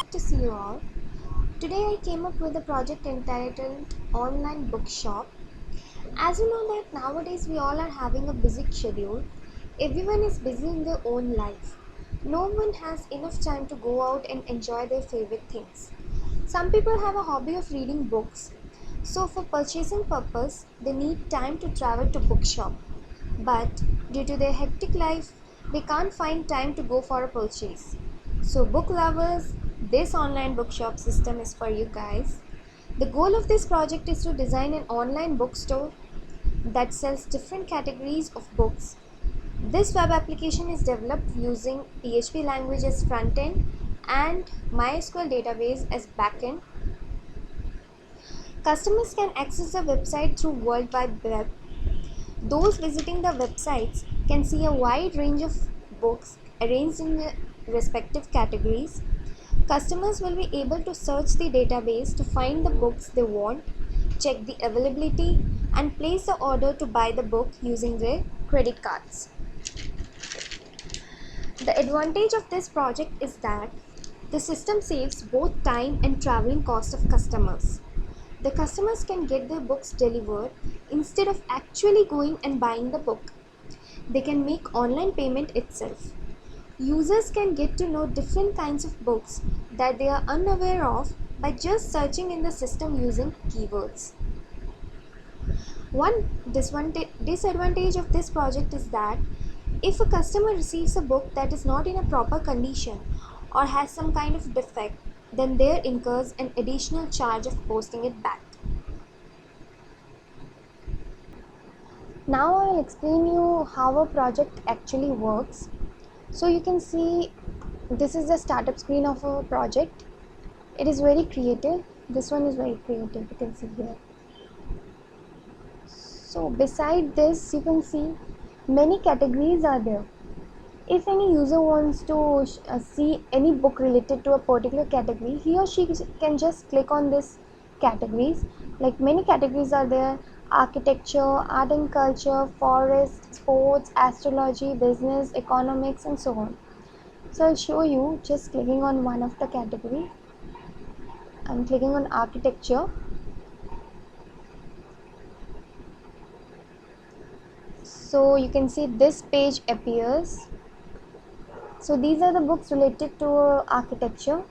glad to see you all. Today I came up with a project entitled Online Bookshop. As you know that nowadays we all are having a busy schedule. Everyone is busy in their own life. No one has enough time to go out and enjoy their favorite things. Some people have a hobby of reading books. So for purchasing purpose, they need time to travel to bookshop. But due to their hectic life, they can't find time to go for a purchase. So book lovers, this online bookshop system is for you guys. The goal of this project is to design an online bookstore that sells different categories of books. This web application is developed using PHP language as front end and MySQL database as backend. Customers can access the website through World Wide Web. Those visiting the websites can see a wide range of books arranged in the respective categories. Customers will be able to search the database to find the books they want, check the availability, and place the order to buy the book using their credit cards. The advantage of this project is that the system saves both time and traveling cost of customers. The customers can get their books delivered instead of actually going and buying the book. They can make online payment itself. Users can get to know different kinds of books that they are unaware of by just searching in the system using keywords. One disadvantage of this project is that if a customer receives a book that is not in a proper condition or has some kind of defect, then there incurs an additional charge of posting it back. Now I'll explain you how a project actually works. So you can see this is the startup screen of a project. It is very creative. This one is very creative, you can see here. So beside this you can see many categories are there. If any user wants to see any book related to a particular category, he or she can just click on this categories. Like many categories are there: architecture, art and culture, forest, sports, astrology, business, economics, and so on. So I'll show you just clicking on one of the category. I'm clicking on architecture. So you can see this page appears. So these are the books related to architecture: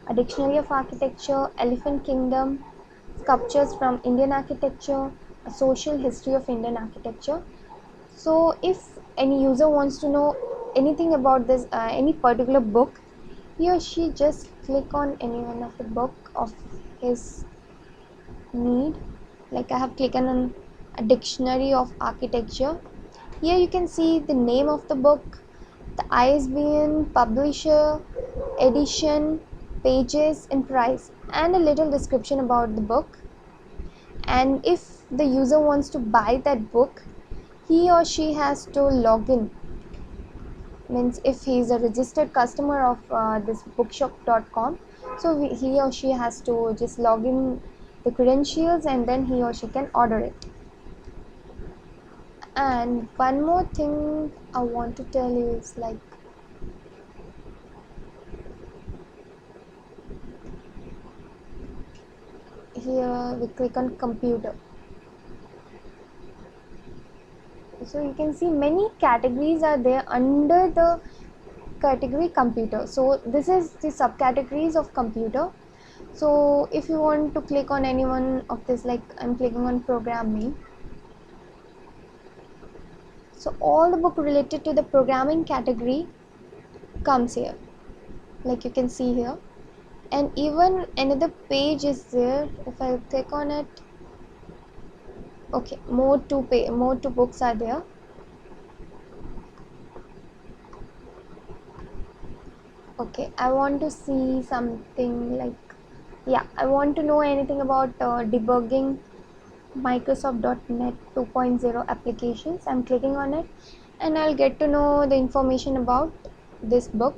a dictionary of architecture, Elephant Kingdom, sculptures from Indian architecture, a social history of Indian architecture. So if any user wants to know anything about this any particular book, he or she just click on any one of the book of his need. Like I have clicked on a dictionary of architecture. Here you can see the name of the book, the ISBN, publisher, edition, pages and price, and a little description about the book. And if the user wants to buy that book, he or she has to log in. Means if he is a registered customer of this bookshop.com, so he or she has to just log in the credentials and then he or she can order it. And one more thing I want to tell you is like here we click on computer. So you can see many categories are there under the category computer. So this is the subcategories of computer. So if you want to click on any one of this, like I'm clicking on programming. So all the book related to the programming category comes here, like you can see here. And even another page is there. If I click on it, okay, more to books are there. Okay, I want to see something like, yeah, I want to know anything about debugging Microsoft.NET 2.0 applications. I'm clicking on it and I'll get to know the information about this book.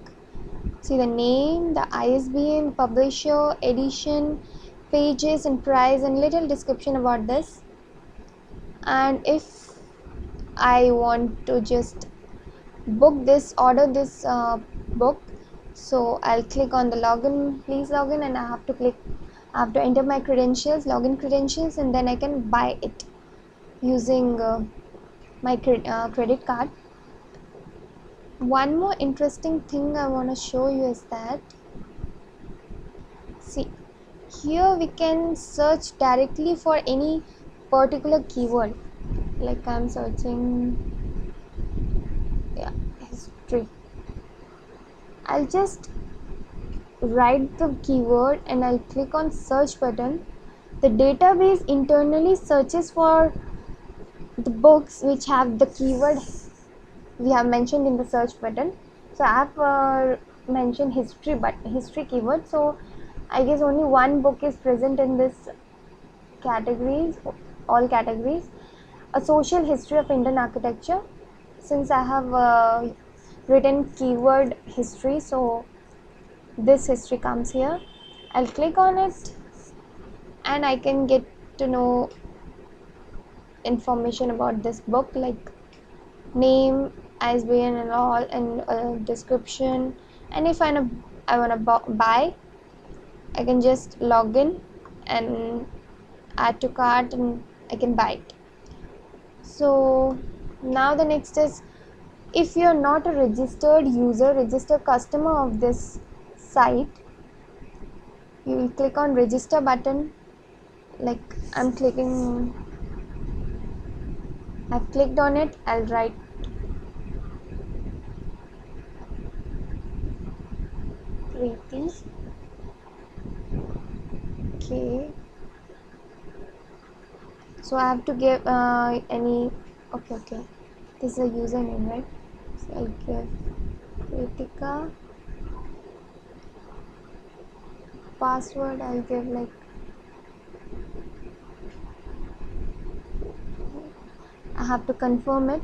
See the name, the ISBN, publisher, edition, pages and price, and little description about this. And if I want to just order this book, So I'll click on the login, please login, and I have to enter my credentials, login credentials, and then I can buy it using my credit card. One more interesting thing I want to show you is that, see, here we can search directly for any particular keyword. Like I'm searching, yeah, history. I'll just write the keyword and I'll click on search button. The database internally searches for the books which have the keyword we have mentioned in the search button. So I have mentioned history keyword, so I guess only one book is present in this categories, all categories. A social history of Indian architecture. Since I have written keyword history, so this history comes here. I'll click on it and I can get to know information about this book, like name, ISBN and all, and description. And if I want to buy, I can just log in and add to cart and I can buy it. So now the next is, if you're not a registered user, registered customer of this site, you will click on register button. Like I've clicked on it. I'll write Preeti. Okay, so I have to give any, okay, this is a username, right? So I'll give Kritika. Password I'll give like I have to confirm it.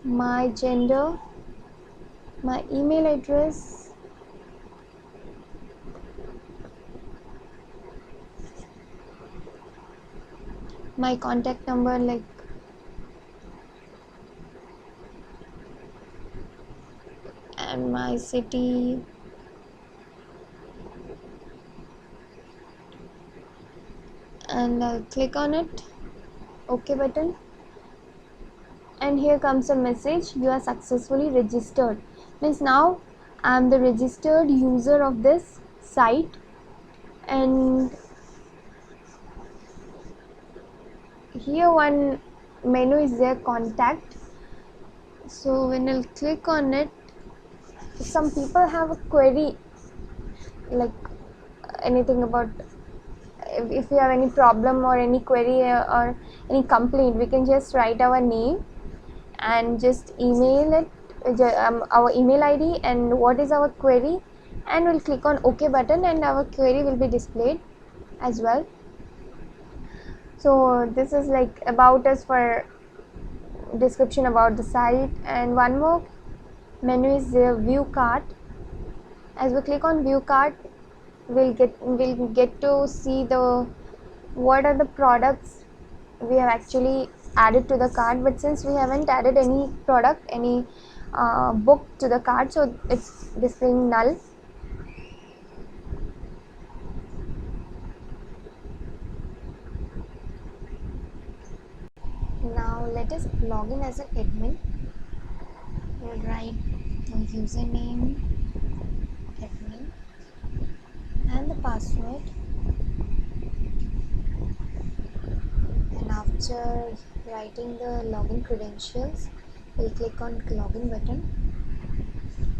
My gender, my email address, my contact number, like and my city, and I'll click on it, OK button, and here comes a message, you are successfully registered. Means now I am the registered user of this site. And here one menu is there, contact. So when I'll click on it, some people have a query, like anything about, if we have any problem or any query or any complaint, we can just write our name and just email it, our email ID and what is our query, and we'll click on OK button and our query will be displayed as well. So this is like about us for description about the site. And one more menu is the view cart. As we click on view cart, we'll get to see the what are the products we have actually added to the cart. But since we haven't added any product, any book to the cart, so it's displaying null. Now let us log in as an admin. We'll write the username admin and the password, and after writing the login credentials, we'll click on login button.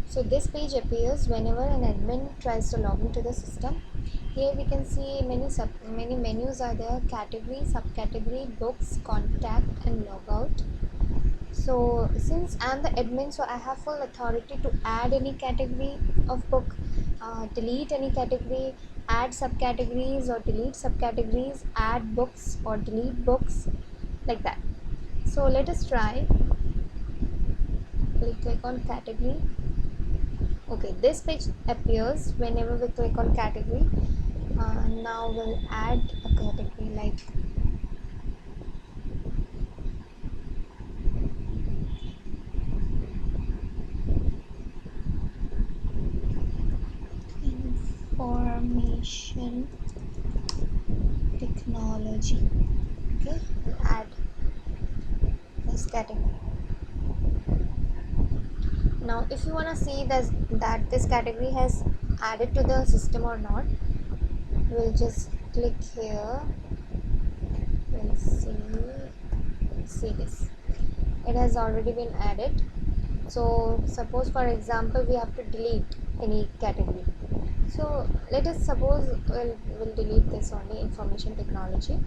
So this page appears whenever an admin tries to log into the system. Here we can see many menus are there: category, subcategory, books, contact and logout. So since I'm the admin, so I have full authority to add any category of book, delete any category, add subcategories or delete subcategories, add books or delete books, like that. So let us try. We'll click on category. Okay, this page appears whenever we click on category. Now we'll add a category like information technology. Okay, we'll add this category. Now if you want to see that this category has added to the system or not, we'll just click here. We'll see this, it has already been added. So suppose for example we have to delete any category, so let us suppose we'll delete this only, information technology,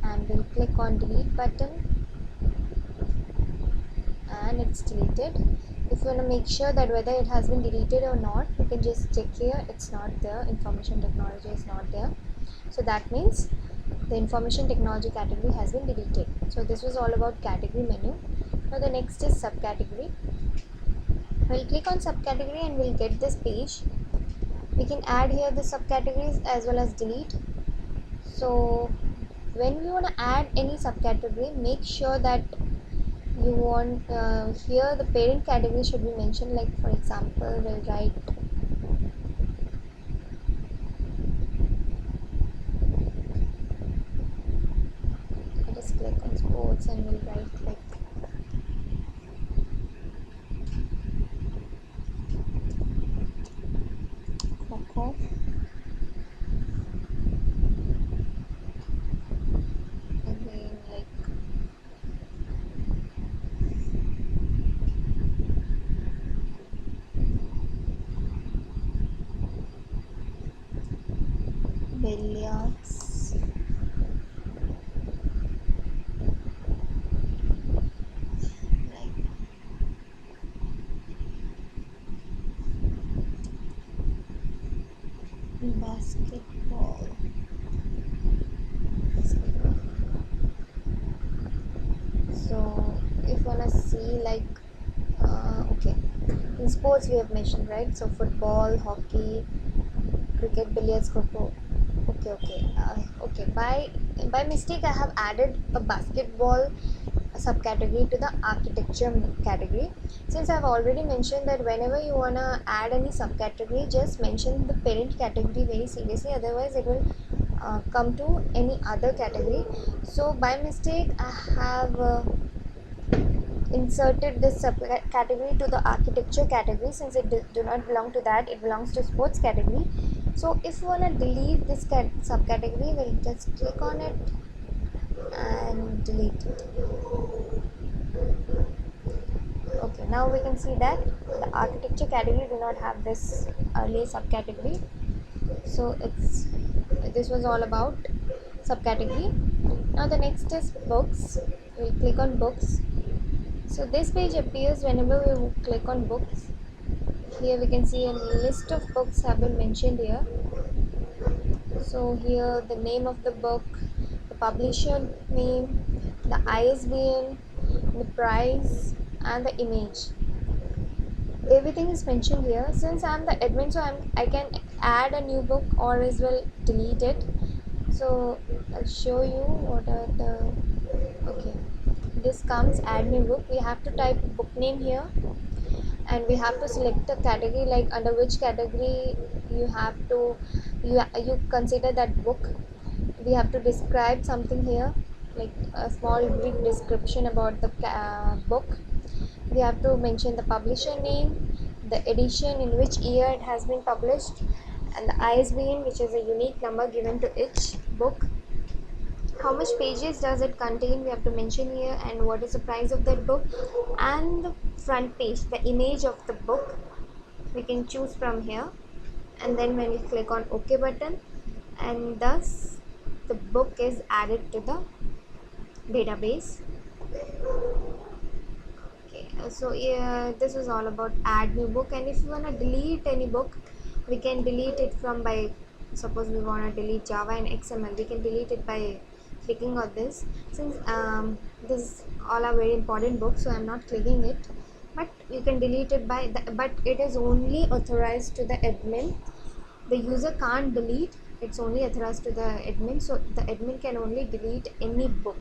and we'll click on delete button and it's deleted. If you want to make sure that whether it has been deleted or not, you can just check here, it's not there, information technology is not there, so that means the information technology category has been deleted. So this was all about category menu. Now the next is subcategory. We'll click on subcategory and we'll get this page. We can add here the subcategories as well as delete. So when you want to add any subcategory, make sure that you want here the parent category should be mentioned. Like for example, we'll write just click on sports and we'll write like Coco. Again like billiards, like basketball. So if you wanna see like okay, in sports we have mentioned, right? So football, hockey, cricket, billiards, kho. Okay. By mistake I have added a basketball subcategory to the architecture category. Since I've already mentioned that whenever you wanna add any subcategory, just mention the parent category very seriously, otherwise it will come to any other category. So by mistake I have inserted this subcategory to the architecture category. Since it do not belong to that, it belongs to sports category. So if you want to delete this subcategory, we'll just click on it and delete it. Okay, now we can see that the architecture category do not have this earlier subcategory. So this was all about subcategory. Now the next is books. We'll click on books. So this page appears whenever we click on books. Here we can see a list of books have been mentioned here. So here the name of the book, the publisher name, the ISBN, the price and the image. Everything is mentioned here. Since I'm the admin, so I can add a new book or as well delete it. So I'll show you what are the okay. This comes add new book. We have to type book name here and we have to select a category, like under which category you have to you consider that book. We have to describe something here, like a small brief description about the book. We have to mention the publisher name, the edition in which year it has been published, and the ISBN, which is a unique number given to each book. How much pages does it contain, we have to mention here, and what is the price of that book, and the front page, the image of the book we can choose from here. And then when you click on OK button, and thus the book is added to the database. Okay, so yeah, this is all about add new book. And if you want to delete any book, we can delete it from by, suppose we want to delete Java and XML, we can delete it by clicking on this. Since this all are very important books, so I'm not clicking it, but you can delete it by but it is only authorized to the admin. The user can't delete, it's only authorized to the admin, so the admin can only delete any book.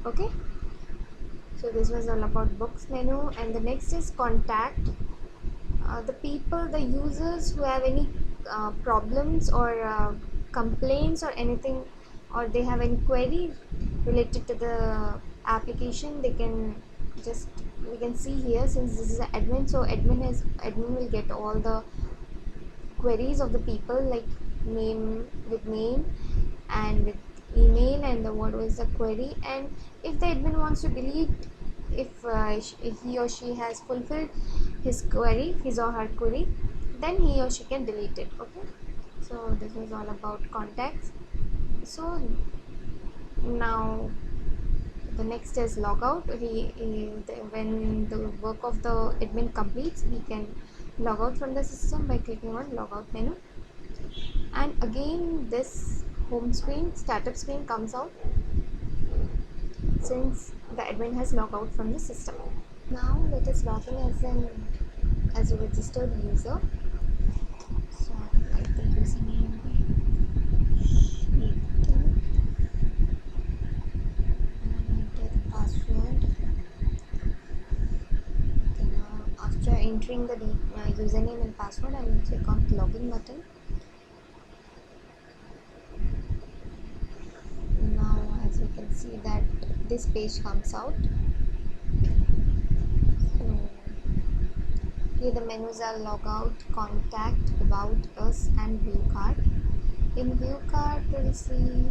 Okay, so this was all about books menu. And the next is contact. The people, the users who have any problems or complaints or anything, or they have any query related to the application, they can just, we can see here, since this is an admin, so admin will get all the queries of the people, like name and with email and the what was the query. And if the admin wants to delete, if he or she has fulfilled his query, his or her query, then he or she can delete it. Okay, so this was all about contacts. So now the next is logout. When the work of the admin completes, he can log out from the system by clicking on logout menu, and again this home screen, startup screen comes out since the admin has logged out from the system. Now let us log in as a registered user. So I write the username and enter the password. Okay, now after entering the username and password, I will click on login button. Now as you can see that this page comes out. So here the menus are logout, contact, about us and view card. In view card we'll see,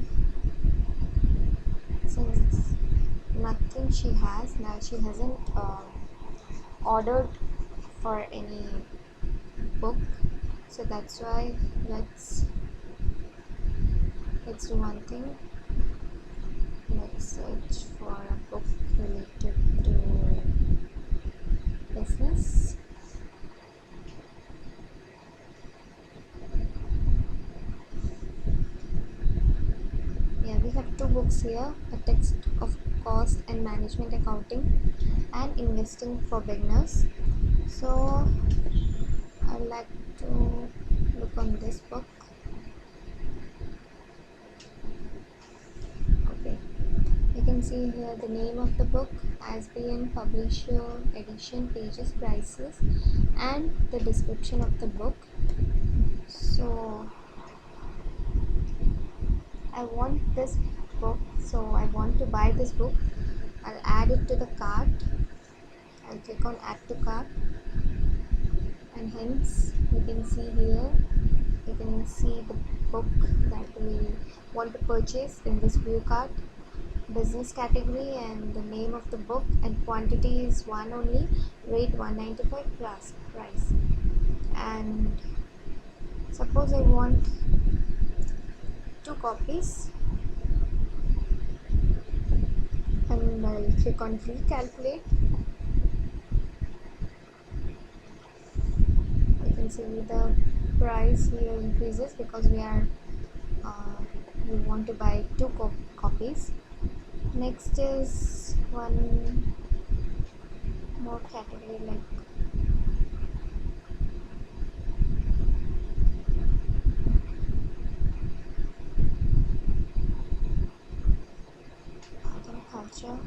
since nothing she has, now she hasn't ordered for any book, so that's why let's do one thing. Let's search for a book related to business. Yeah, we have two books here, a text of cost and management accounting and investing for beginners. So I'd like to look on this book. Okay, you can see here the name of the book, ISBN, publisher, edition, pages, prices, and the description of the book. So I want this book, so I want to buy this book. I'll add it to the cart. I'll click on add to cart, and hence you can see here, you can see the book that we want to purchase in this view cart, business category and the name of the book, and quantity is one only, rate 195 plus price. And suppose I want 2 copies, and I'll click on recalculate. You can see the price here increases because we want to buy 2 copies. Next is one more category, like art and culture.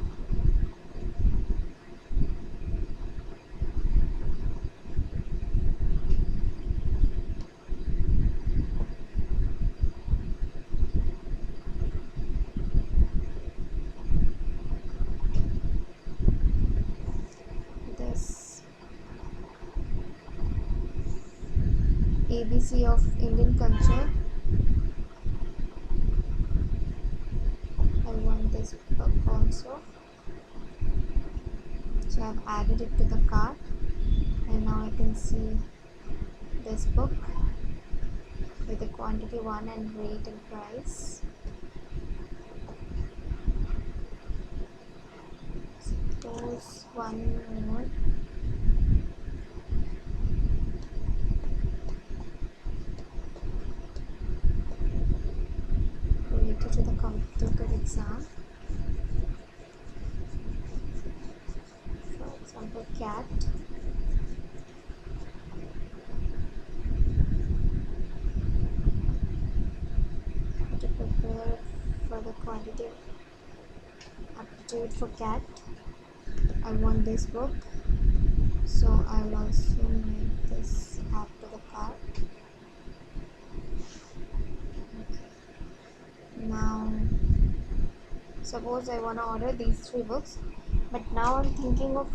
This ABC of Indian culture. I want this book also, so I've added it to the cart, and now I can see this book with the quantity 1 and rate and price. Suppose one more. Related to the computer exam. For example, cat. To prepare for the quantitative aptitude for cat. I want this book, so I'll also make this add to the cart. suppose I want to order these 3 books, but now I'm thinking of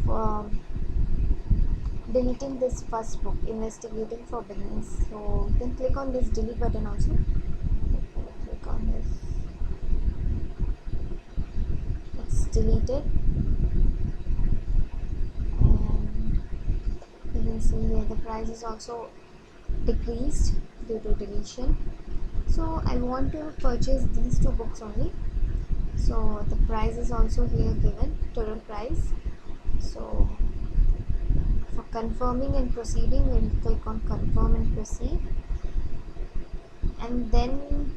deleting this first book, Investigating for Beginners. So you can click on this delete button also. Click on this. It's deleted, and you can see here the price is also decreased due to deletion. So I want to purchase these 2 books only. So the price is also here given, total price. So for confirming and proceeding, we'll click on confirm and proceed, and then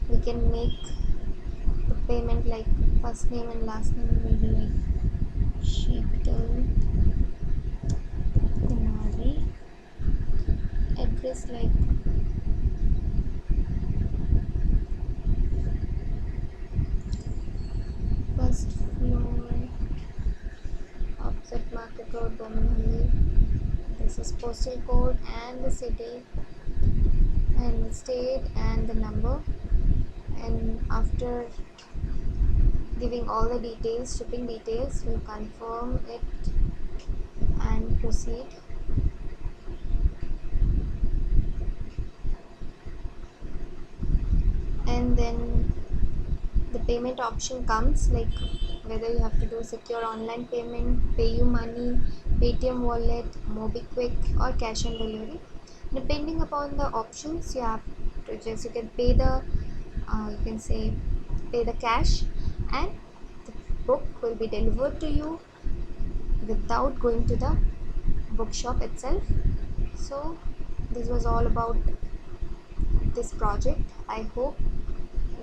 we can make the payment like first name and last name will be like Sheetal Kumari, address like first floor, Opposite Market Road, Bomanhalli. This is postal code and the city and the state and the number, and after giving all the details, shipping details, we'll confirm it and proceed. And then the payment option comes, like whether you have to do secure online payment, PayUmoney, Paytm wallet, MobiKwik, or cash on delivery. Depending upon the options, you have to you can pay the you can say pay the cash, and the book will be delivered to you without going to the bookshop itself. So this was all about this project. I hope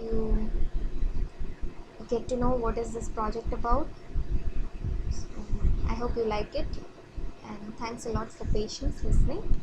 you get to know what is this project about. So I hope you like it, and thanks a lot for patience listening.